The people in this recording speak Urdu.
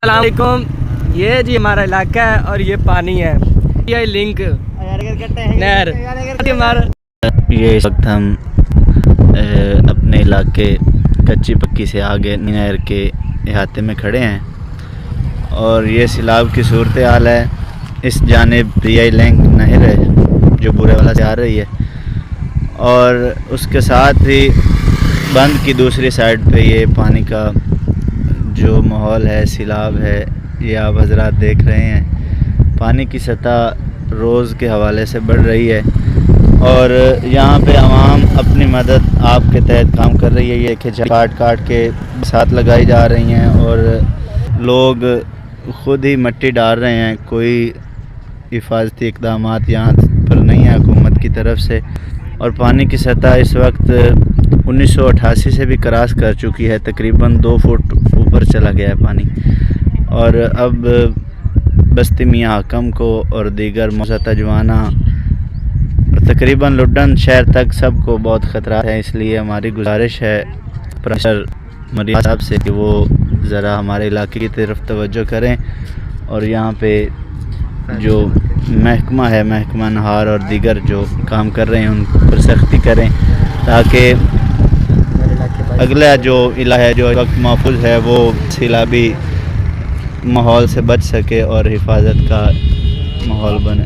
السلام علیکم. یہ جی ہمارا علاقہ ہے اور یہ پانی ہے. یہ لنک نہر. یہ اس وقت ہم اپنے علاقے کچی پکی سے آگے نہر کے احاطے میں کھڑے ہیں اور یہ سیلاب کی صورتحال ہے. اس جانب ریائی لینک نہر ہے جو بورے والا سے آ رہی ہے اور اس کے ساتھ ہی بند کی دوسری سائڈ پہ یہ پانی کا جو ماحول ہے، سیلاب ہے، یہ آپ حضرات دیکھ رہے ہیں. پانی کی سطح روز کے حوالے سے بڑھ رہی ہے اور یہاں پہ عوام اپنی مدد آپ کے تحت کام کر رہی ہے. یہ کھچا کاٹ کے ساتھ لگائی جا رہی ہیں اور لوگ خود ہی مٹی ڈال رہے ہیں. کوئی حفاظتی اقدامات یہاں پر نہیں ہے حکومت کی طرف سے. اور پانی کی سطح اس وقت 1988 سے بھی کراس کر چکی ہے. تقریباً 2 فٹ اوپر چلا گیا ہے پانی اور اب بستی میاں حکم کو اور دیگر موضع تجوانہ اور تقریباً لڈن شہر تک سب کو بہت خطرات ہیں. اس لیے ہماری گزارش ہے پروفیسر مریم صاحب سے کہ وہ ذرا ہمارے علاقے کی طرف توجہ کریں اور یہاں پہ جو محکمہ ہے، محکمہ نہار اور دیگر جو کام کر رہے ہیں ان پر سختی کریں تاکہ اگلا جو علاقہ ہے جو وقت محفوظ ہے وہ سیلابی ماحول سے بچ سکے اور حفاظت کا ماحول بنے.